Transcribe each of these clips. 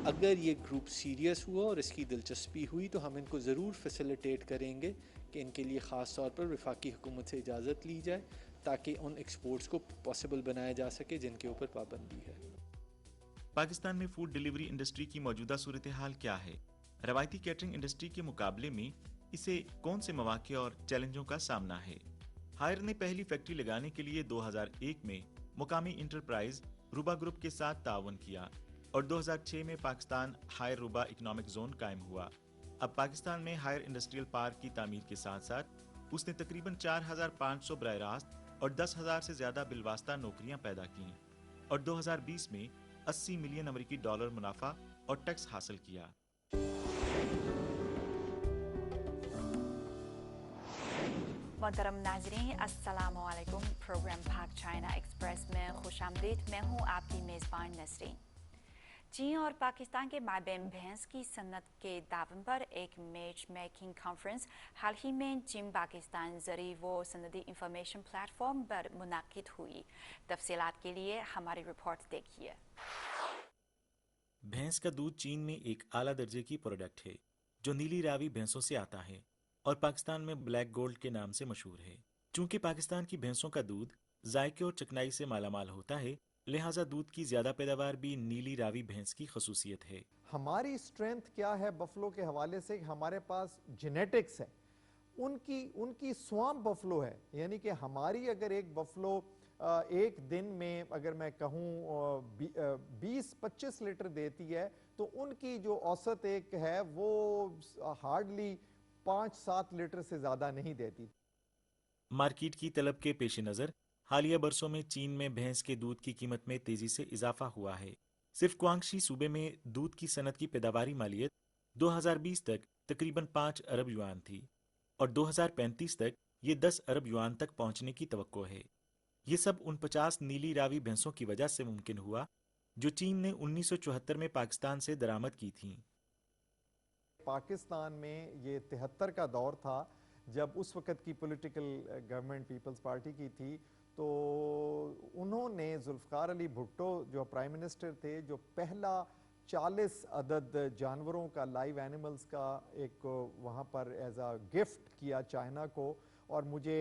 اگر یہ group serious ہوا اور اس کی دلچسپی ہوئی تو ہم ان کو ضرور فیسیلیٹیٹ کریں گے کہ ان کے لیے خاص طور پر وفاقی حکومت سے اجازت لی جائے تاکہ ان ایکسپورٹس کو پاسبل بنایا جا سکے جن کے اوپر پابندی ہے۔ پاکستان میں فوڈ ڈیلیوری انڈسٹری کی موجودہ صورتحال کیا ہے؟ روایتی کیٹرنگ انڈسٹری کے مقابلے میں اسے کون سے مواقع اور چیلنجوں کا سامنا ہے؟ ہائر نے پہلی فیکٹری لگانے کے لیے 2001 میں مقامی انٹرپرائز روبا گروپ کے ساتھ تعاون کیا اور 2006 میں Pakistan Haier Ruba economic zone قائم ہوا۔ اب پاکستان میں ہائر انڈسٹریل پارک کی تعمیر کے ساتھ ساتھ اس نے تقریباً 4500 براہ راست اور 10,000 سے زیادہ بالواسطہ نوکریاں پیدا کیں اور 2020 میں 80 ملین امریکی ڈالر منافع اور ٹیکس حاصل کیا۔ محترم ناظرین، السلام علیکم۔ پروگرام پاک چائنا ایکسپریس میں خوش آمدید۔ میں ہوں آپ کی میزبان نسرین۔ چین اور پاکستان کے مابین بھینس کی صنعت کے تعاون پر ایک میچ میکنگ کانفرنس حال ہی میں چین پاکستان زرعی و صنعتی انفارمیشن پلیٹ فارم پر منعقد ہوئی۔ تفصیلات کے لیے ہماری رپورٹ دیکھیے۔ بھینس کا دودھ چین میں ایک اعلیٰ درجے کی پروڈکٹ ہے جو نیلی راوی بھینسوں سے آتا ہے اور پاکستان میں بلیک گولڈ کے نام سے مشہور ہے۔ چونکہ پاکستان کی بھینسوں کا دودھ ذائقے اور چکنائی سے مالا مال ہوتا ہے، لہٰذا دودھ کی زیادہ پیداوار بھی نیلی راوی بھینس کی خصوصیت ہے۔ ہماری اسٹرینتھ کیا ہے بفلو کے حوالے سے؟ ہمارے پاس جینیٹکس ہے، ان کی سوام بفلو ہے، یعنی کہ ہماری اگر ایک بفلو ایک دن میں اگر میں کہوں 20-25 لیٹر دیتی ہے تو ان کی جو اوسط ایک ہے وہ ہارڈلی 5-7 لیٹر سے زیادہ نہیں دیتی۔ مارکیٹ کی طلب کے پیش نظر حالیہ برسوں میں چین میں بھینس کے دودھ کی قیمت میں تیزی سے اضافہ ہوا ہے۔ صرف کوانگشی صوبے میں دودھ کی صنعت کی پیداواری مالیت 2020 تک تقریباً 5 ارب یوان تھی اور 2035 تک یہ 10 ارب یوان تک پہنچنے کی توقع ہے۔ یہ سب ان 50 نیلی راوی بھینسوں کی وجہ سے ممکن ہوا جو چین نے 1974 میں پاکستان سے درآمد کی تھیں۔ پاکستان میں یہ 73 کا دور تھا جب اس وقت کی پولیٹیکل گورنمنٹ پیپلز پارٹی کی تھی، تو انہوں نے ذوالفقار علی بھٹو جو پرائم منسٹر تھے، جو پہلا 40 عدد جانوروں کا لائیو اینیملز کا ایک وہاں پر ایز اے گفٹ کیا چائنا کو، اور مجھے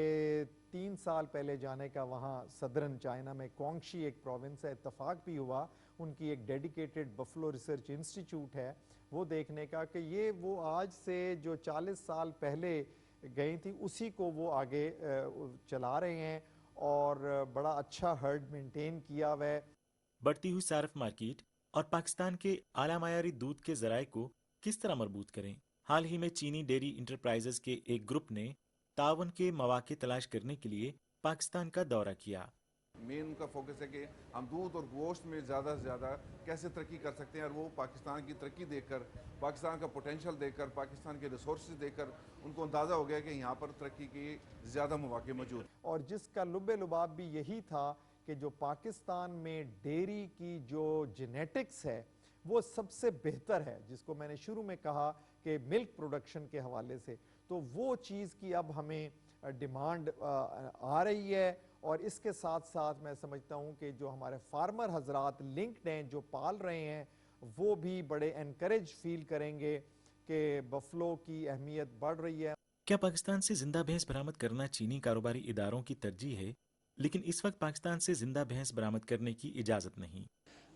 3 سال پہلے جانے کا وہاں صدرن چائنا میں کوانگشی ایک پروونس ہے اتفاق بھی ہوا، ان کی ایک ڈیڈیکیٹڈ بفلو ریسرچ انسٹیٹیوٹ ہے، وہ دیکھنے کا کہ یہ وہ آج سے جو 40 سال پہلے گئی تھی اسی کو وہ آگے چلا رہے ہیں اور بڑا اچھا ہرڈ مینٹین کیا ہوا ہے۔ بڑھتی ہوئی صارف مارکیٹ اور پاکستان کے اعلیٰ معیاری دودھ کے ذرائع کو کس طرح مربوط کریں؟ حال ہی میں چینی ڈیری انٹرپرائزز کے ایک گروپ نے تعاون کے مواقع تلاش کرنے کے لیے پاکستان کا دورہ کیا۔ مین ان کا فوکس ہے کہ ہم دودھ اور گوشت میں زیادہ سے زیادہ کیسے ترقی کر سکتے ہیں، اور وہ پاکستان کی ترقی دیکھ کر، پاکستان کا پوٹینشیل دیکھ کر، پاکستان کے ریسورسز دیکھ کر ان کو اندازہ ہو گیا کہ یہاں پر ترقی کی زیادہ مواقع موجود ہیں۔ اور جس کا لب لباب بھی یہی تھا کہ جو پاکستان میں ڈیری کی جو جینیٹکس ہے وہ سب سے بہتر ہے، جس کو میں نے شروع میں کہا کہ ملک پروڈکشن کے حوالے سے، تو وہ چیز کی اب ہمیں ڈیمانڈ آ رہی ہے، اور اس کے ساتھ ساتھ میں سمجھتا ہوں کہ جو ہمارے فارمر حضرات لنکڈ ہیں، جو پال رہے ہیں، وہ بھی بڑے انکریج فیل کریں گے کہ بفلو کی اہمیت بڑھ رہی ہے۔ کیا پاکستان سے زندہ بھینس برآمد کرنا چینی کاروباری اداروں کی ترجیح ہے؟ لیکن اس وقت پاکستان سے زندہ بھینس برآمد کرنے کی اجازت نہیں۔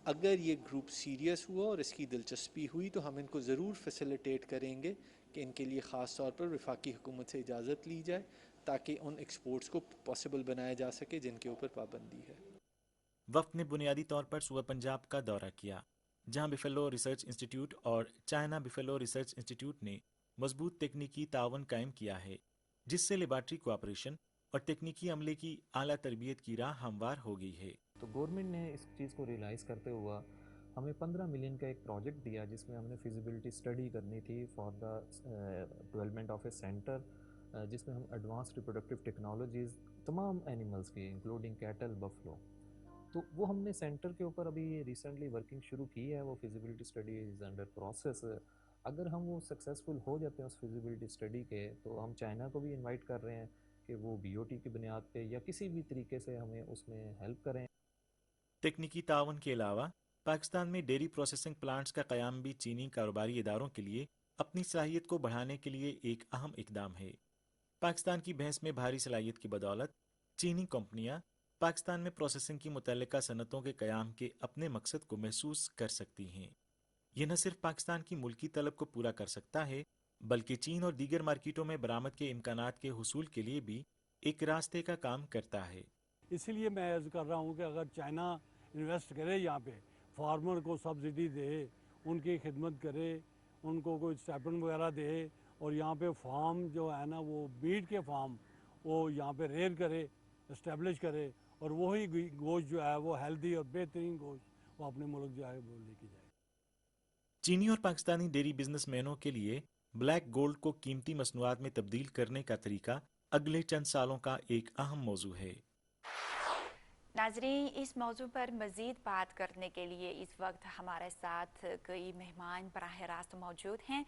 اگر یہ گروپ سیریس ہوا اور اس کی دلچسپی ہوئی تو ہم ان کو ضرور فیسیلیٹیٹ کریں گے کہ ان کے لیے خاص طور پر وفاقی حکومت سے اجازت لی جائے تاکہ ان ایکسپورٹس کو پاسبل بنایا جا سکے جن کے اوپر پابندی ہے۔ وفد نے بنیادی طور پر صوبہ پنجاب کا دورہ کیا، جہاں بفیلو ریسرچ انسٹیٹیوٹ اور چائنا بفیلو ریسرچ انسٹیٹیوٹ نے مضبوط تکنیکی تعاون قائم کیا ہے، جس سے لیبارٹری کوآپریشن اور تکنیکی عملے کی اعلیٰ تربیت کی راہ ہموار ہو گئی ہے۔ تو گورنمنٹ نے اس چیز کو ریئلائز کرتے ہوا ہمیں 15 ملین کا ایک پروجیکٹ دیا، جس میں ہم نے فیزیبلٹی اسٹڈی کرنی تھی for the development of a centre, جس میں ہم ایڈوانس ریپروڈکٹیو ٹیکنالوجیز تمام اینیملز کی انکلوڈنگ کیٹل، بفلو، تو وہ ہم نے سینٹر کے اوپر ابھی ریسنٹلی ورکنگ شروع کی ہے۔ وہ feasibility study is under process. اگر ہم وہ سکسیزفل ہو جاتے ہیں اس فیزیبلٹی اسٹڈی کے، تو ہم چائنا کو بھی انوائٹ کر رہے ہیں کہ وہ بی او ٹی کی بنیاد پہ یا کسی بھی طریقے سے ہمیں اس میں ہیلپ کریں۔ تکنیکی تعاون کے علاوہ پاکستان میں ڈیری پروسیسنگ پلانٹس کا قیام بھی چینی کاروباری اداروں کے لیے اپنی صلاحیت کو بڑھانے کے لیے ایک اہم اقدام ہے۔ پاکستان کی بھینس میں بھاری صلاحیت کی بدولت چینی کمپنیاں پاکستان میں پروسیسنگ کی متعلقہ صنعتوں کے قیام کے اپنے مقصد کو محسوس کر سکتی ہیں۔ یہ نہ صرف پاکستان کی ملکی طلب کو پورا کر سکتا ہے بلکہ چین اور دیگر مارکیٹوں میں برآمد کے امکانات کے حصول کے لیے بھی ایک راستے کا کام کرتا ہے۔ اسی لیے میں عرض کر رہا ہوں کہ اگر چائنا انویسٹ کرے یہاں پہ، فارمر کو سبسڈی دے، ان کی خدمت کرے، ان کو کوئی اسٹیپنڈ وغیرہ دے، اور یہاں پہ فارم جو ہے نا وہ میٹ کے فارم وہ یہاں پہ ریئر کرے، اسٹیبلش کرے، اور وہی گوشت جو ہے وہ ہیلدی اور بہترین گوشت وہ اپنے ملک جو ہے وہ لے کے جائے۔ چینی اور پاکستانی ڈیری بزنس مینوں کے لیے بلیک گولڈ کو قیمتی مصنوعات میں تبدیل کرنے کا طریقہ اگلے چند سالوں کا ایک اہم موضوع ہے۔ ناظرین، اس موضوع پر مزید بات کرنے کے لیے اس وقت ہمارے ساتھ کئی مہمان براہ راست موجود ہیں۔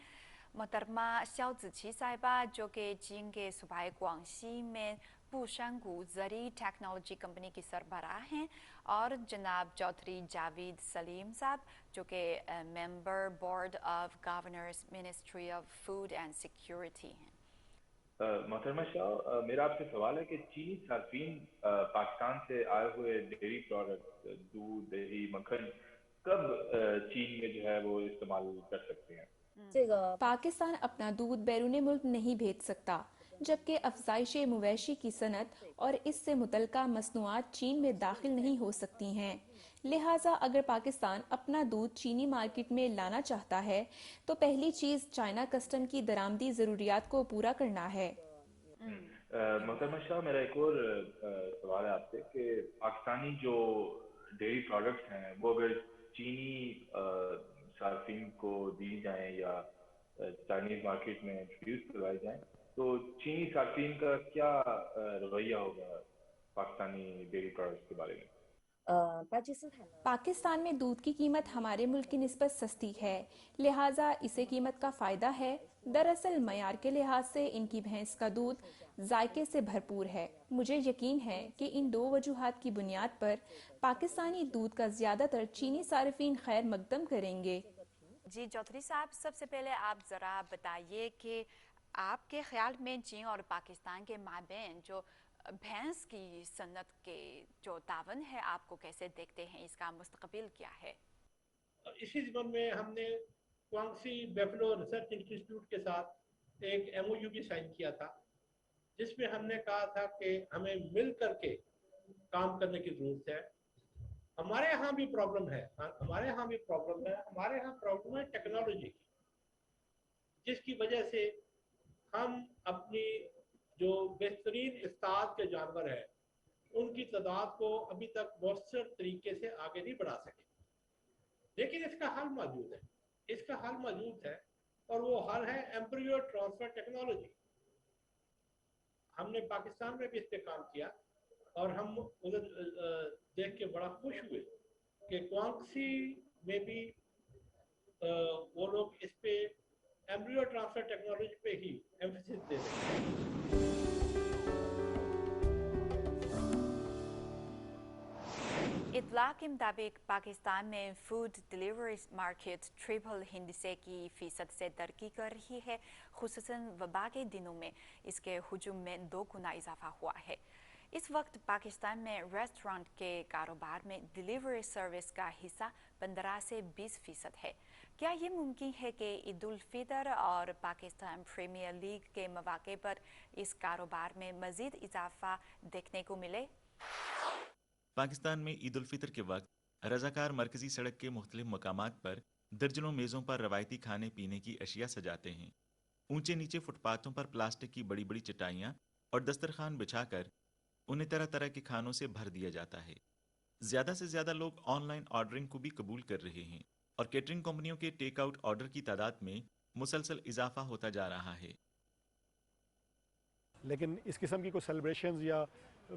محترمہ شاو زیچی صاحبہ جو کہ چین کے صوبہ گوانگسی میں پوشانگو زرعی ٹیکنالوجی کمپنی کی سربراہ ہیں، اور جناب چودھری جاوید سلیم صاحب جو کہ member board of governors ministry of food and security ہیں۔ محترمہ شاہ، میرا آپ سے سوال ہے کہ چینی صارفین پاکستان سے آئے ہوئے ڈیری پروڈکٹ، دودھ، دہی، مکھن کب چین میں جو ہے وہ استعمال کر سکتے ہیں؟ پاکستان اپنا دودھ بیرون ملک نہیں بھیج سکتا، جبکہ افزائش مویشی کی صنعت اور اس سے متعلقہ مصنوعات چین میں داخل نہیں ہو سکتی ہیں۔ لہٰذا اگر پاکستان اپنا دودھ چینی مارکیٹ میں لانا چاہتا ہے تو پہلی چیز چائنا کسٹم کی درآمدی ضروریات کو پورا کرنا ہے۔ محترمہ شاہ، میرا ایک اور سوال ہے آپ سے کہ پاکستانی جو ڈیری پروڈکٹس ہیں وہ اگر چینی صارفین کو دی جائیں یا چائنیز مارکیٹ میں انٹروڈیوس کروائی جائیں تو چینی صارفین کا کیا رویہ ہوگا پاکستانی ڈیری پروڈکٹس کے بارے میں؟ پاکستان میں دودھ کی قیمت ہمارے ملک کی نسبت سستی ہے، لہٰذا اسے قیمت کا فائدہ ہے۔ دراصل معیار کے لحاظ سے ان کی بھینس کا دودھ ذائقے سے بھرپور ہے۔ مجھے یقین ہے کہ ان دو وجوہات کی بنیاد پر پاکستانی دودھ کا زیادہ تر چینی صارفین خیر مقدم کریں گے۔ جی چودھری صاحب، سب سے پہلے آپ ذرا بتائیے کہ آپ کے خیال میں چین اور پاکستان کے مابین جو بھینس کی صنعت کے جو تعاون ہے آپ کو کیسے دیکھتے ہیں، اس کا مستقبل کیا ہے؟ اسی ضمن میں ہم نے کوانگسی بیفلو ریسرچ انسٹیٹیوٹ کے ساتھ ایک ایم او یو بھی سائن کیا تھا، جس میں ہم نے کہا تھا کہ ہمیں مل کر کے کام کرنے کی ضرورت ہے۔ ہمارے یہاں بھی پرابلم ہے، ہمارے یہاں پرابلم ہے ٹیکنالوجی کی، جس کی وجہ سے ہم اپنی جو بہترین استاد کے جانور ہیں ان کی تعداد کو ابھی تک مؤثر طریقے سے آگے نہیں بڑھا سکے، لیکن اس کا حل موجود ہے، اور وہ حل ہے ایمبریو ٹرانسفر ٹیکنالوجی۔ ہم نے پاکستان میں بھی اس پہ کام کیا، اور ہم ادھر دیکھ کے بڑا خوش ہوئے کہ کوانگسی میں بھی وہ لوگ اس پہ ایمبریو ٹرانسفر ٹیکنالوجی پہ ہی ایمفیسس دے رہے ہیں۔ اطلاع کے مطابق پاکستان میں فوڈ ڈیلیوری مارکیٹ ٹرپل ہندسے کی فیصد سے ترقی کر رہی ہے، خصوصاً وبا کے دنوں میں اس کے حجم میں 2 گنا اضافہ ہوا ہے۔ اس وقت پاکستان میں ریسٹورانٹ کے کاروبار میں ڈیلیوری سروس کا حصہ 15 سے 20% ہے۔ کیا یہ ممکن ہے کہ عید الفطر اور پاکستان پریمیئر لیگ کے مواقع پر اس کاروبار میں مزید اضافہ دیکھنے کو ملے؟ پاکستان میں عید الفطر کے وقت رضاکار مرکزی سڑک کے مختلف مقامات پر درجنوں میزوں پر روایتی کھانے پینے کی اشیاء سجاتے ہیں۔ اونچے نیچے فٹ پاتھوں پر پلاسٹک کی بڑی بڑی چٹائیاں اور دسترخوان بچھا کر انہیں طرح طرح کے کھانوں سے بھر دیا جاتا ہے۔ زیادہ سے زیادہ لوگ آن لائن آرڈرنگ کو بھی قبول کر رہے ہیں، اور کیٹرنگ کمپنیوں کے ٹیک آؤٹ آرڈر کی تعداد میں مسلسل اضافہ ہوتا جا رہا ہے۔ لیکن اس قسم کی کوئی سیلیبریشنز یا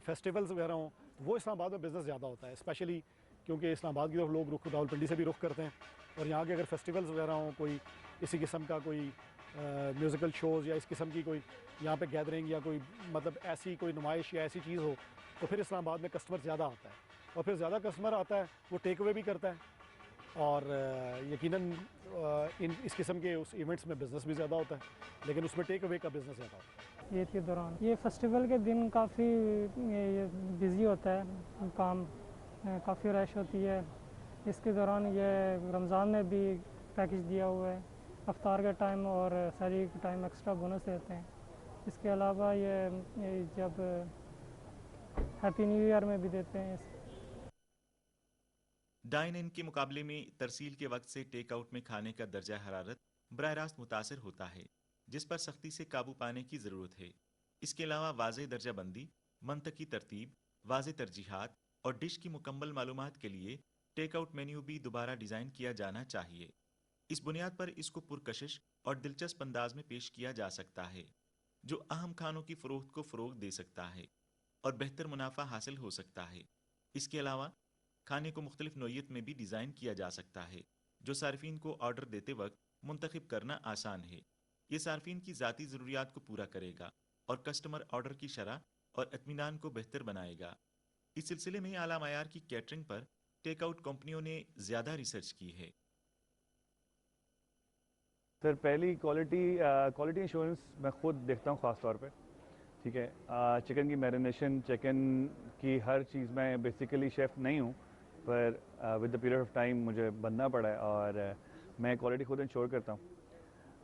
فیسٹیولز وغیرہ ہوں وہ اسلام آباد میں بزنس زیادہ ہوتا ہے، اسپیشلی کیونکہ اسلام آباد کی طرف لوگ رخ راولپنڈی سے بھی رخ کرتے ہیں، اور یہاں کے اگر فیسٹیولز وغیرہ ہوں، کوئی اسی قسم کا کوئی میوزیکل شوز یا اس قسم کی کوئی یہاں پہ گیدرنگ یا کوئی مطلب ایسی کوئی نمائش یا ایسی چیز ہو تو پھر اسلام آباد میں کسٹمر زیادہ آتا ہے، اور پھر زیادہ کسٹمر آتا ہے وہ ٹیک اوے بھی کرتا ہے، اور یقیناً اس قسم کے اس ایونٹس میں بزنس بھی زیادہ ہوتا ہے، لیکن اس میں ٹیک اوے کا بزنس زیادہ ہوتا ہے۔ عید کے دوران یہ فیسٹیول کے دن کافی بزی ہوتا ہے، کام کافی رش ہوتی ہے۔ اس کے دوران یہ رمضان میں بھی پیکج دیا ہوا ہے، افطار کا ٹائم اور سحری کا ٹائم ایکسٹرا بونس دیتے ہیں۔ اس کے علاوہ یہ جب ہیپی نیو ایئر میں بھی دیتے ہیں۔ ڈائن ان کے مقابلے میں ترسیل کے وقت سے ٹیک آؤٹ میں کھانے کا درجہ حرارت براہ راست متاثر ہوتا ہے، جس پر سختی سے قابو پانے کی ضرورت ہے۔ اس کے علاوہ واضح درجہ بندی، منطقی ترتیب، واضح ترجیحات اور ڈش کی مکمل معلومات کے لیے ٹیک آؤٹ مینیو بھی دوبارہ ڈیزائن کیا جانا چاہیے۔ اس بنیاد پر اس کو پرکشش اور دلچسپ انداز میں پیش کیا جا سکتا ہے، جو اہم کھانوں کی فروخت کو فروغ دے سکتا ہے اور بہتر منافع حاصل ہو سکتا ہے۔ اس کے علاوہ کھانے کو مختلف نوعیت میں بھی ڈیزائن کیا جا سکتا ہے، جو صارفین کو آرڈر دیتے وقت منتخب کرنا آسان ہے۔ یہ صارفین کی ذاتی ضروریات کو پورا کرے گا اور کسٹمر آرڈر کی شرح اور اطمینان کو بہتر بنائے گا۔ اس سلسلے میں اعلیٰ معیار کی کیٹرنگ پر ٹیک آؤٹ کمپنیوں نے زیادہ ریسرچ کی ہے۔ سر پہلی کوالٹی انشورنس میں خود دیکھتا ہوں خاص طور پہ، ٹھیک ہے۔ چکن کی میرینیشن، چکن کی ہر چیز، میں بیسیکلی شیف نہیں ہوں، پر with the period of time مجھے بننا پڑا ہے اور میں کوالٹی خود انشور کرتا ہوں۔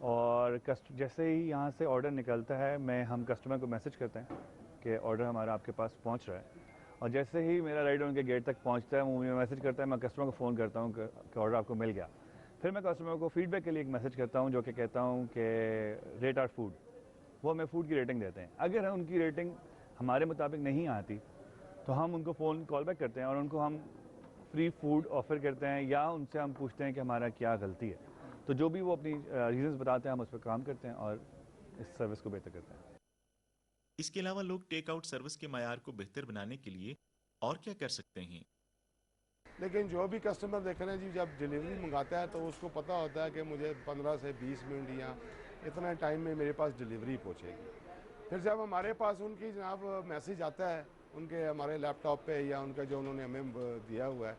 اور جیسے ہی یہاں سے آرڈر نکلتا ہے ہم کسٹمر کو میسج کرتے ہیں کہ آرڈر ہمارا آپ کے پاس پہنچ رہا ہے، اور جیسے ہی میرا رائڈر ان کے گیٹ تک پہنچتا ہے وہ مجھے میسج کرتا ہے، میں کسٹمر کو فون کرتا ہوں کہ آرڈر آپ کو مل گیا۔ پھر میں کسٹمر کو فیڈ بیک کے لیے ایک میسج کرتا ہوں جو کہ کہتا ہوں کہ ریٹ آر فوڈ، وہ ہمیں فوڈ کی ریٹنگ دیتے ہیں۔ اگر ان کی ریٹنگ ہمارے مطابق نہیں آتی تو ہم ان کو فون کال بیک کرتے ہیں اور ان کو ہم فری فوڈ آفر کرتے ہیں، یا ان سے ہم پوچھتے ہیں کہ ہمارا کیا غلطی ہے، تو جو بھی وہ اپنی ریزنز بتاتے ہیں ہم اس پہ کام کرتے ہیں اور اس سروس کو بہتر کرتے ہیں۔ اس کے علاوہ لوگ ٹیک آؤٹ سروس کے معیار کو بہتر بنانے کے لیے اور کیا کر سکتے ہیں؟ لیکن جو بھی کسٹمر دیکھ رہے ہیں جی، جب ڈیلیوری منگاتا ہے تو اس کو پتہ ہوتا ہے کہ مجھے 15 سے 20 منٹ یا اتنا ٹائم میں میرے پاس ڈیلیوری پہنچے گی۔ پھر جب ہمارے پاس ان کی جناب میسیج آتا ہے ان کے ہمارے لیپ ٹاپ پہ یا ان کا جو انہوں نے ہمیں دیا ہوا ہے،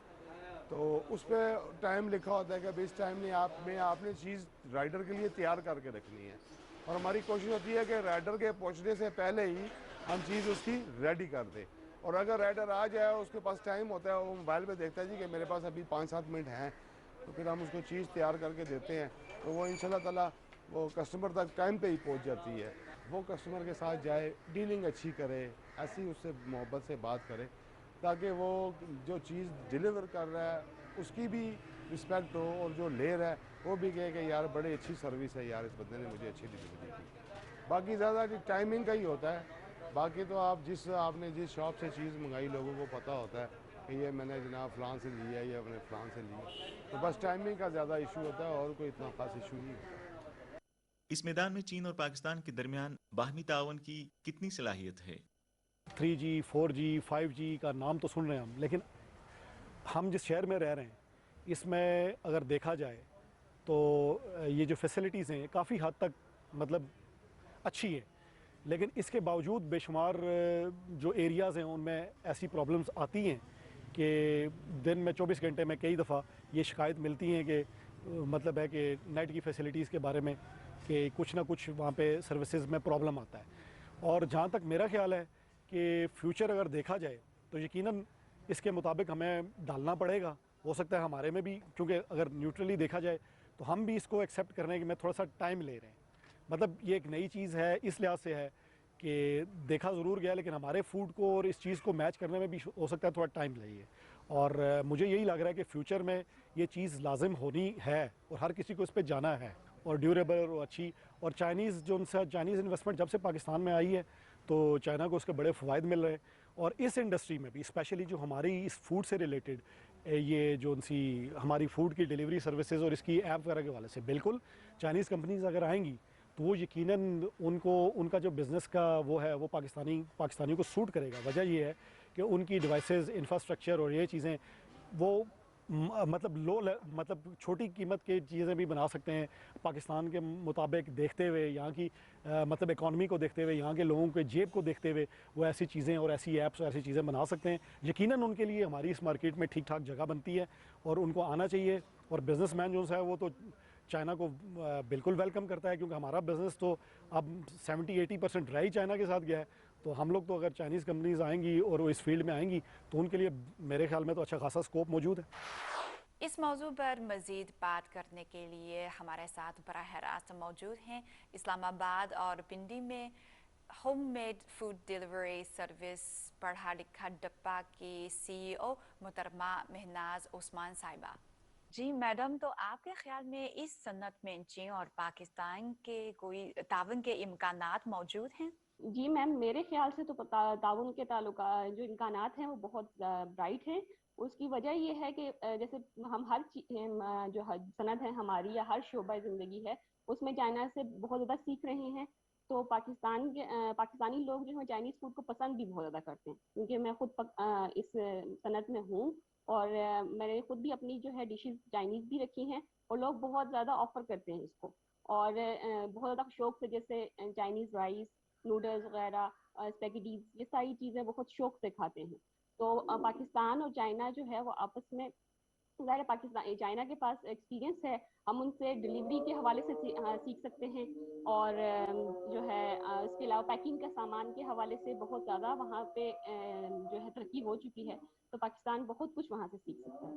تو اس پہ ٹائم لکھا ہوتا ہے کہ ابھی اس ٹائم میں آپ نے چیز رائڈر کے لیے تیار کر کے رکھنی ہے، اور ہماری کوشش ہوتی ہے کہ رائڈر کے پہنچنے سے پہلے ہی ہم چیز اس کی ریڈی کر دیں۔ اور اگر رائڈر آ جائے اس کے پاس ٹائم ہوتا ہے، وہ موبائل پہ دیکھتا ہے جی کہ میرے پاس ابھی 5-7 منٹ ہیں، تو پھر ہم اس کو چیز تیار کر کے دیتے ہیں، تو وہ انشاءاللہ تعالیٰ وہ کسٹمر تک ٹائم پہ ہی پہنچ جاتی ہے۔ وہ کسٹمر کے ساتھ جائے، ڈیلنگ اچھی کرے، ایسی اس سے محبت سے بات کرے تاکہ وہ جو چیز ڈیلیور کر رہا ہے اس کی بھی رسپیکٹ ہو، اور جو لے رہا ہے وہ بھی کہے کہ یار بڑی اچھی سروس ہے، یار اس بندے نے مجھے اچھی ڈیلیوری کی۔ باقی زیادہ ٹائمنگ کا ہی ہوتا ہے، باقی تو آپ نے جس شاپ سے چیز منگائی لوگوں کو پتہ ہوتا ہے کہ یہ میں نے جناب فلان سے لی ہے یا میں نے فلان سے لی ہے، تو بس ٹائمنگ کا زیادہ ایشو ہوتا ہے اور کوئی اتنا خاص ایشو نہیں ہوتا۔ اس میدان میں چین اور پاکستان کے درمیان باہمی تعاون کی کتنی صلاحیت ہے؟ 3G 4G 5G کا نام تو سن رہے ہیں ہم، لیکن ہم جس شہر میں رہ رہے ہیں اس میں اگر دیکھا جائے تو یہ جو فیسلٹیز ہیں کافی حد تک مطلب اچھی ہیں، لیکن اس کے باوجود بے شمار جو ایریاز ہیں ان میں ایسی پرابلمز آتی ہیں کہ دن میں 24 گھنٹے میں کئی دفعہ یہ شکایت ملتی ہیں کہ مطلب ہے کہ نیٹ کی فیسلٹیز کے بارے میں کہ کچھ نہ کچھ وہاں پہ سروسز میں پرابلم آتا ہے۔ اور جہاں تک میرا خیال ہے کہ فیوچر اگر دیکھا جائے تو یقیناً اس کے مطابق ہمیں ڈالنا پڑے گا، ہو سکتا ہے ہمارے میں بھی، کیونکہ اگر نیوٹرلی دیکھا جائے تو ہم بھی اس کو ایکسیپٹ کرنے کہ میں تھوڑا سا ٹائم لے رہے ہیں، مطلب یہ ایک نئی چیز ہے اس لحاظ سے ہے کہ دیکھا ضرور گیا لیکن ہمارے فوڈ کو اور اس چیز کو میچ کرنے میں بھی ہو سکتا ہے تھوڑا ٹائم لگے، اور مجھے یہی لگ رہا ہے کہ فیوچر میں یہ چیز لازم ہونی ہے اور ہر کسی کو اس پہ جانا ہے، اور ڈیوریبل اور اچھی۔ اور چائنیز انویسٹمنٹ جب سے پاکستان میں آئی ہے تو چائنا کو اس کے بڑے فوائد مل رہے ہیں، اور اس انڈسٹری میں بھی اسپیشلی جو ہماری اس فوڈ سے ریلیٹڈ یہ جو ہماری فوڈ کی ڈیلیوری سروسز اور اس کی ایپ وغیرہ کے حوالے سے بالکل چائنیز کمپنیز اگر آئیں گی تو وہ یقیناً ان کا جو بزنس کا وہ ہے وہ پاکستانیوں کو سوٹ کرے گا۔ وجہ یہ ہے کہ ان کی ڈیوائسز، انفراسٹرکچر اور یہ چیزیں وہ مطلب چھوٹی قیمت کی چیزیں بھی بنا سکتے ہیں، پاکستان کے مطابق دیکھتے ہوئے، یہاں کی مطلب اکانومی کو دیکھتے ہوئے، یہاں کے لوگوں کے جیب کو دیکھتے ہوئے وہ ایسی چیزیں اور ایسی ایپس اور ایسی چیزیں بنا سکتے ہیں۔ یقیناً ان کے لیے ہماری اس مارکیٹ میں ٹھیک ٹھاک جگہ بنتی ہے اور ان کو آنا چاہیے اور بزنس مین جو ہے وہ تو چائنا کو بالکل ویلکم کرتا ہے، کیونکہ ہمارا بزنس تو اب 70-80% رہا ہی چائنا کے ساتھ گیا ہے. تو ہم لوگ تو اگر چائنیز کمپنیز آئیں گی اور وہ اس فیلڈ میں آئیں گی تو ان کے لیے میرے خیال میں تو اچھا خاصا اسکوپ موجود ہے. اس موضوع پر مزید بات کرنے کے لیے ہمارے ساتھ براہ راست موجود ہیں اسلام آباد اور پنڈی میں home made food delivery service پڑھا لکھا ڈپا کی CEO محترمہ مہناز عثمان صاحبہ. جی میڈم، تو آپ کے خیال میں اس صنعت میں چین اور پاکستان کے کوئی تعاون کے امکانات موجود ہیں؟ جی میم، میرے خیال سے تو تعاون کے تعلقات جو امکانات ہیں وہ بہت برائٹ ہیں. اس کی وجہ یہ ہے کہ جیسے ہم ہر جو صنعت ہے ہماری یا ہر شعبہ زندگی ہے اس میں چائنا سے بہت زیادہ سیکھ رہے ہیں. تو پاکستانی لوگ جو ہیں چائنیز فوڈ کو پسند بھی بہت زیادہ کرتے ہیں، کیونکہ میں خود اس صنعت میں ہوں اور میں نے خود بھی اپنی جو ہے ڈشز چائنیز بھی رکھی ہیں اور لوگ بہت زیادہ آفر کرتے ہیں اس کو اور بہت زیادہ شوق سے، جیسے چائنیز رائس، نوڈلز وغیرہ، اسپیگیٹیز، یہ ساری چیزیں بہت شوق سے کھاتے ہیں. تو پاکستان اور چائنا جو ہے وہ آپس میں، ظاہر پاکستان چائنا کے پاس ایکسپیرینس ہے، ہم ان سے ڈلیوری کے حوالے سے سیکھ سکتے ہیں اور جو ہے اس کے علاوہ پیکنگ کا سامان کے حوالے سے بہت زیادہ وہاں پہ جو ہے ترقی ہو چکی ہے. تو پاکستان بہت کچھ وہاں سے سیکھ سکتا ہے.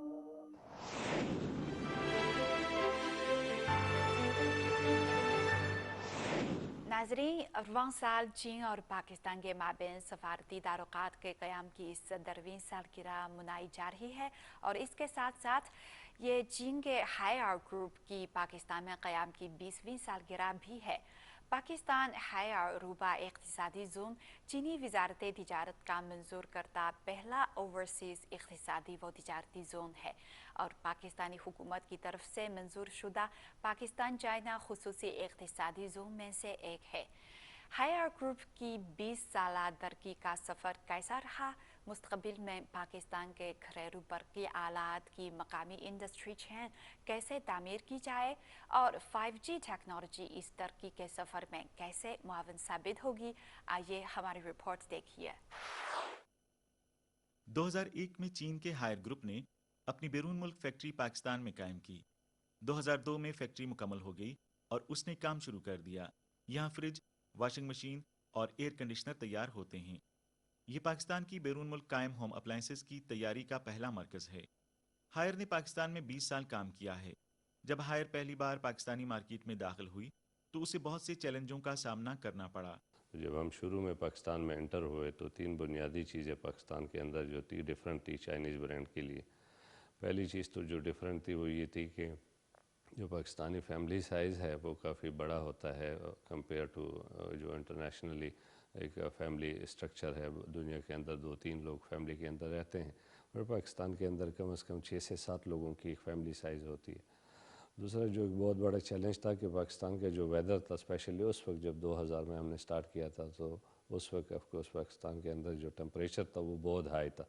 ناظرین، رواں سال چین اور پاکستان کے مابین سفارتی تعلقات کے قیام کی اس 10ویں سالگرہ منائی جا رہی ہے اور اس کے ساتھ ساتھ یہ چین کے ہائر گروپ کی پاکستان میں قیام کی 20ویں سالگرہ بھی ہے. پاکستان ہائر روبا اقتصادی زون چینی وزارت تجارت کا منظور کردہ پہلا اوورسیز اقتصادی و تجارتی زون ہے اور پاکستانی حکومت کی طرف سے منظور شدہ پاکستان چائنا خصوصی اقتصادی زون میں سے ایک ہے. ہائر گروپ کی 20 سالہ ترقی کا سفر کیسا رہا؟ مستقبل میں پاکستان کے گھریلو برقی آلات کی مقامی انڈسٹری چین کیسے تعمیر کی جائے اور 5G ٹیکنالوجی اس ترقی کے سفر میں کیسے معاون ثابت ہوگی؟ آئیے ہماری رپورٹ دیکھیے. 2001 میں چین کے ہائر گروپ نے اپنی بیرون ملک فیکٹری پاکستان میں قائم کی. 2002 میں فیکٹری مکمل ہو گئی اور اس نے کام شروع کر دیا. یہاں فریج، واشنگ مشین اور ایئر کنڈیشنر تیار ہوتے ہیں. یہ پاکستان کی بیرون ملک قائم ہوم اپلائنسز کی تیاری کا پہلا مرکز ہے. ہائر نے پاکستان میں 20 سال کام کیا ہے. جب ہائر پہلی بار پاکستانی مارکیٹ میں داخل ہوئی تو اسے بہت سے چیلنجوں کا سامنا کرنا پڑا. جب ہم شروع میں پاکستان میں انٹر ہوئے تو 3 بنیادی چیزیں پاکستان کے اندر جو تھی ڈیفرنٹ تھی چائنیز برانڈ کے لیے. پہلی چیز تو جو ڈیفرنٹ تھی وہ یہ تھی کہ جو پاکستانی فیملی سائز ہے وہ کافی بڑا ہوتا ہے کمپیئر ٹو جو انٹرنیشنلی ایک فیملی اسٹرکچر ہے. دنیا کے اندر 2-3 لوگ فیملی کے اندر رہتے ہیں اور پاکستان کے اندر کم از کم 6 سے 7 لوگوں کی ایک فیملی سائز ہوتی ہے. دوسرا جو ایک بہت بڑا چیلنج تھا کہ پاکستان کا جو ویدر تھا، اسپیشلی اس وقت جب 2000 میں ہم نے سٹارٹ کیا تھا تو اس وقت آف کورس پاکستان کے اندر جو ٹمپریچر تھا وہ بہت ہائی تھا،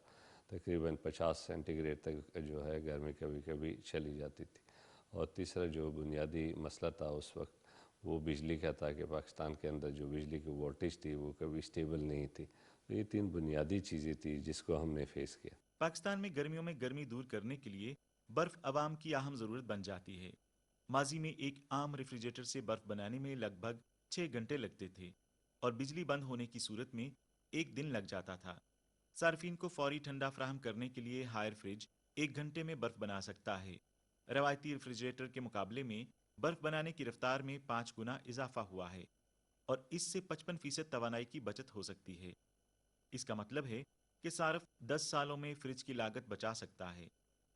تقریباً 50 سینٹی گریڈ تک جو ہے گرمی کبھی کبھی چلی جاتی تھی. اور تیسرا جو بنیادی مسئلہ تھا اس وقت وہ بجلی کا تھا کہ پاکستان کے اندر جو بجلی کی وولٹیج تھی وہ کبھی اسٹیبل نہیں تھی. تو یہ 3 بنیادی چیزیں تھیں جس کو ہم نے فیس کیا. پاکستان میں گرمیوں میں گرمی دور کرنے کے لیے برف عوام کی اہم ضرورت بن جاتی ہے. ماضی میں ایک عام ریفریجریٹر سے برف بنانے میں لگ بھگ 6 گھنٹے لگتے تھے اور بجلی بند ہونے کی صورت میں 1 دن لگ جاتا تھا. صارفین کو فوری ٹھنڈا فراہم کرنے کے لیے ہائر فریج 1 گھنٹے میں برف بنا سکتا ہے. روایتی ریفریجریٹر کے مقابلے میں برف بنانے کی رفتار میں 5 گنا اضافہ ہوا ہے اور اس سے 55% توانائی کی بچت ہو سکتی ہے. اس کا مطلب ہے کہ صارف 10 سالوں میں فریج کی لاگت بچا سکتا ہے.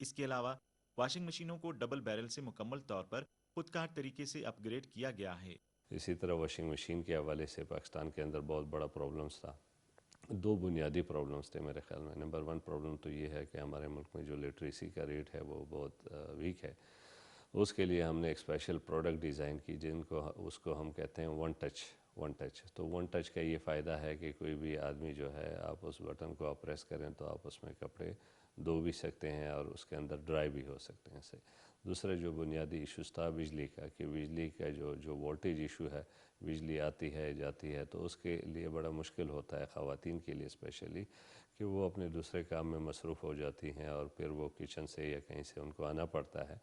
اس کے علاوہ واشنگ مشینوں کو ڈبل بیرل سے مکمل طور پر خودکار طریقے سے اپ گریڈ کیا گیا ہے. اسی طرح واشنگ مشین کے حوالے سے پاکستان کے اندر بہت بڑا پرابلمس تھا. 2 بنیادی پرابلمس تھے میرے خیال میں. نمبر 1 پرابلم تو یہ ہے کہ ہمارے ملک میں جو لٹریسی کا ریٹ ہے وہ بہت ویک ہے. اس کے لیے ہم نے ایک اسپیشل پروڈکٹ ڈیزائن کی اس کو ہم کہتے ہیں ون ٹچ. تو ون ٹچ کا یہ فائدہ ہے کہ کوئی بھی آدمی جو ہے آپ اس بٹن کو آپ پریس کریں تو آپ اس میں کپڑے دھو بھی سکتے ہیں اور اس کے اندر ڈرائی بھی ہو سکتے ہیں. دوسرا جو بنیادی ایشوز تھا بجلی کا، کہ بجلی کا جو وولٹیج ایشو ہے، بجلی آتی ہے جاتی ہے تو اس کے لیے بڑا مشکل ہوتا ہے خواتین کے لیے اسپیشلی کہ وہ اپنے دوسرے کام میں مصروف ہو جاتی ہیں اور پھر وہ کچن سے یا کہیں سے ان کو آنا پڑتا ہے.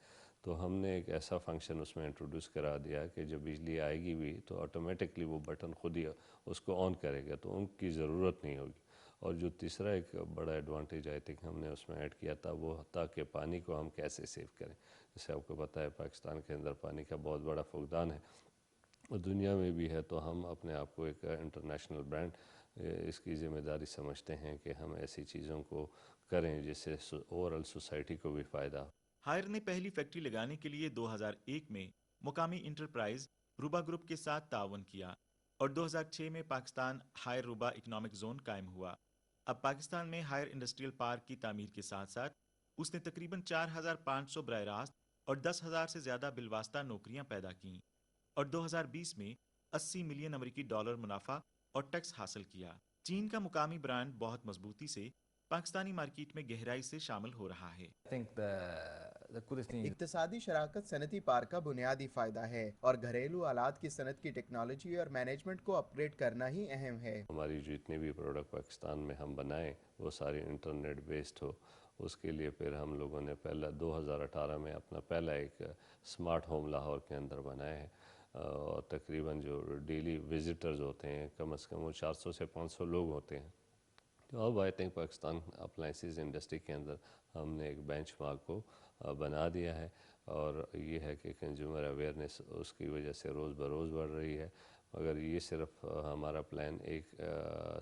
تو ہم نے ایک ایسا فنکشن اس میں انٹروڈیوس کرا دیا کہ جب بجلی آئے گی بھی تو آٹومیٹکلی وہ بٹن خود ہی اس کو آن کرے گا، تو ان کی ضرورت نہیں ہوگی. اور جو تیسرا ایک بڑا ایڈوانٹیج آئی تھنک ہم نے اس میں ایڈ کیا تھا وہ تھا کہ پانی کو ہم کیسے سیو کریں. جیسے آپ کو پتہ ہے پاکستان کے اندر پانی کا بہت بڑا فقدان ہے اور دنیا میں بھی ہے، تو ہم اپنے آپ کو ایک انٹرنیشنل برانڈ اس کی ذمہ داری سمجھتے ہیں کہ ہم ایسی چیزوں کو کریں جس سے اوورآل سوسائٹی کو بھی فائدہ ہو. ہائر نے پہلی فیکٹری لگانے کے لیے 2001 میں مقامی انٹرپرائز روبا گروپ کے ساتھ تعاون کیا اور 2006 میں Pakistan Haier Ruba economic zone قائم ہوا. اب پاکستان میں ہائر انڈسٹریل پارک کی تعمیر کے ساتھ ساتھ اس نے تقریباً 4,500 براہ راست اور 10,000 سے زیادہ بالواسطہ نوکریاں پیدا کیں اور 2020 میں 80 ملین امریکی ڈالر منافع اور ٹیکس حاصل کیا. چین کا مقامی برانڈ بہت مضبوطی سے پاکستانی مارکیٹ میں گہرائی سے شامل ہو رہا ہے. اقتصادی شراکت صنعتی پارک کا بنیادی فائدہ ہے اور گھریلو آلات کی صنعت کی ٹیکنالوجی اور مینجمنٹ کو اپ گریڈ کرنا ہی اہم ہے. ہماری جتنے بھی پروڈکٹ پاکستان میں ہم بنائیں وہ ساری انٹرنیٹ بیسڈ ہو. اس کے لیے پھر ہم لوگوں نے پہلا 2018 میں اپنا پہلا ایک سمارٹ ہوم لاہور کے اندر بنایا ہے اور تقریباً جو ڈیلی وزٹرز ہوتے ہیں کم از کم وہ 400 سے 500 لوگ ہوتے ہیں. تو اب I think Pakistan appliances industry کے اندر ہم نے ایک بینچ مارک کو بنا دیا ہے اور یہ ہے کہ کنزیومر اویئرنیس اس کی وجہ سے روز بروز بڑھ رہی ہے. مگر یہ صرف ہمارا پلان ایک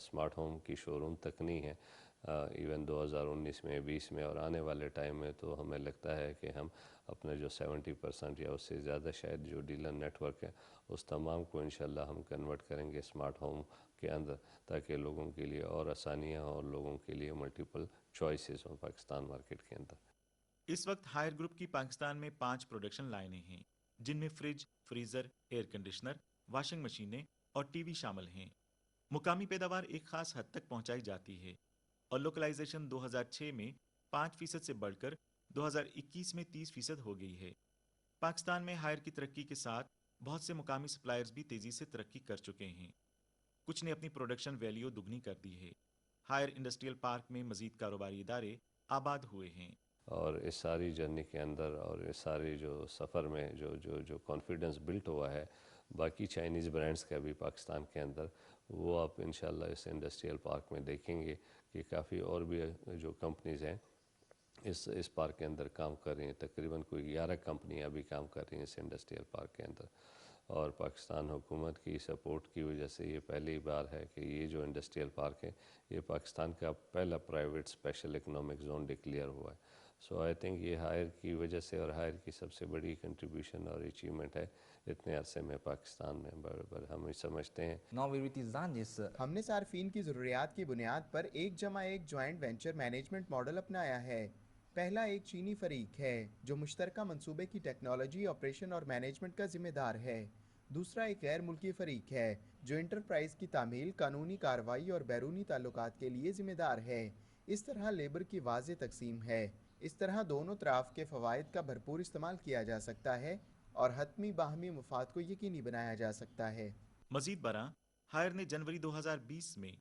سمارٹ ہوم کی شو روم تک نہیں ہے. ایون 2019 میں 20 میں اور آنے والے ٹائم میں تو ہمیں لگتا ہے کہ ہم اپنا جو 70% یا اس سے زیادہ شاید جو ڈیلر نیٹ ورک ہے اس تمام کو انشاءاللہ ہم کنورٹ کریں گے سمارٹ ہوم کے اندر تاکہ لوگوں کے لیے اور آسانیاں اور لوگوں کے لیے ملٹیپل چوائسز ہوں پاکستان مارکیٹ کے اندر. اس وقت ہائر گروپ کی پاکستان میں 5 پروڈکشن لائنیں ہیں جن میں fridge, freezer, air conditioner, washing مشینیں اور ٹی وی شامل ہیں. مقامی پیداوار ایک خاص حد تک پہنچائی جاتی ہے اور لوکلائزیشن 2006 میں 5% سے بڑھ کر 2021 میں 30% ہو گئی ہے. پاکستان میں ہائر کی ترقی کے ساتھ بہت سے مقامی سپلائرز بھی تیزی سے ترقی کر چکے ہیں. کچھ نے اپنی پروڈکشن ویلیو دگنی کر دی ہے. ہائر انڈسٹریل پارک میں مزید کاروباری ادارے آباد ہوئے ہیں. اور اس ساری جرنی کے اندر اور اس ساری جو سفر میں جو کانفیڈنس بلٹ ہوا ہے باقی چائنیز برانڈز کا بھی پاکستان کے اندر، وہ آپ انشاءاللہ اس انڈسٹریل پارک میں دیکھیں گے کہ کافی اور بھی جو کمپنیز ہیں اس پارک کے اندر کام کر رہی ہیں. تقریباً کوئی 11 کمپنیاں بھی کام کر رہی ہیں اس انڈسٹریل پارک کے اندر اور پاکستان حکومت کی سپورٹ کی وجہ سے یہ پہلی بار ہے کہ یہ جو انڈسٹریل پارک ہے یہ پاکستان کا پہلا private special economic zone declare ہوا ہے. سو آئی تھنک یہ ہائر کی وجہ سے اور ہائر کی سب سے بڑی کنٹریبیوشن اور اچیومنٹ ہے اتنے عرصے میں پاکستان میں. برابر ہم سمجھتے ہیں ہم نے صارفین کی ضروریات کی بنیاد پر 1+1 جوائنٹ وینچر مینجمنٹ ماڈل اپنایا ہے. پہلا ایک چینی فریق ہے جو مشترکہ منصوبے کی ٹیکنالوجی، آپریشن اور مینجمنٹ کا ذمہ دار ہے. دوسرا ایک غیر ملکی فریق ہے جو انٹرپرائز کی تعمیل، قانونی کارروائی اور بیرونی تعلقات کے لیے ذمہ دار ہے. اس طرح لیبر کی واضح تقسیم ہے. اس طرح دونوں طرف کے فوائد کا بھرپور استعمال کیا جا سکتا ہے اور حتمی باہمی مفاد کو یقینی بنایا جا سکتا ہے. مزید برآں ہائر نے جنوری 2020 میں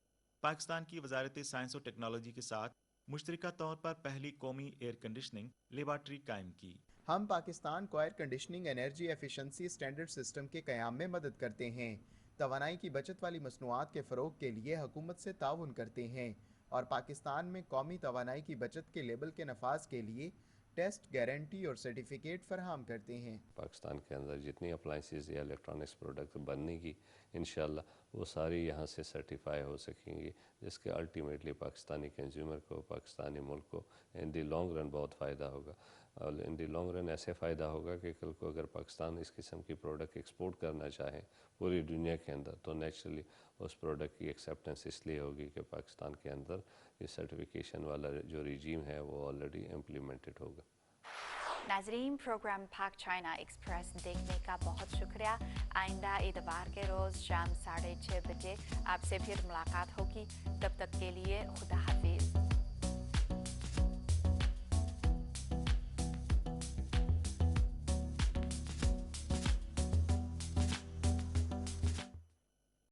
پاکستان کی وزارت سائنس اور ٹیکنالوجی کے ساتھ مشترکہ طور پر پہلی قومی ایئر کنڈیشننگ لیبارٹری قائم کی. ہم پاکستان کو air conditioning energy efficiency standard system کے قیام میں مدد کرتے ہیں، توانائی کی بچت والی مصنوعات کے فروغ کے لیے حکومت سے تعاون کرتے ہیں اور پاکستان میں قومی توانائی کی بچت کے لیبل کے نفاذ کے لیے ٹیسٹ، گارنٹی اور سرٹیفکیٹ فراہم کرتے ہیں. پاکستان کے اندر جتنی اپلائنسز یا الیکٹرانکس پروڈکٹ بننے کی انشاءاللہ وہ ساری یہاں سے سرٹیفائی ہو سکیں گی جس کے الٹیمیٹلی پاکستانی کنزیومر کو، پاکستانی ملک کو ان دی لانگ رن بہت فائدہ ہوگا. اور ان دی لانگ رن ایسے فائدہ ہوگا کہ کل کو اگر پاکستان اس قسم کی پروڈکٹ ایکسپورٹ کرنا چاہیں پوری دنیا کے اندر تو نیچرلی اس پروڈکٹ کی ایکسیپٹنس اس لیے ہوگی کہ پاکستان کے اندر یہ سرٹیفیکیشن والا جو ریجیم ہے وہ آلریڈی امپلیمنٹڈ ہوگا. ناظرین، پروگرام پاک چائنا ایکسپریس دیکھنے کا بہت شکریہ. آئندہ اتوار کے روز شام 6:30 بجے آپ سے پھر ملاقات ہوگی. تب تک کے لیے خدا حافظ.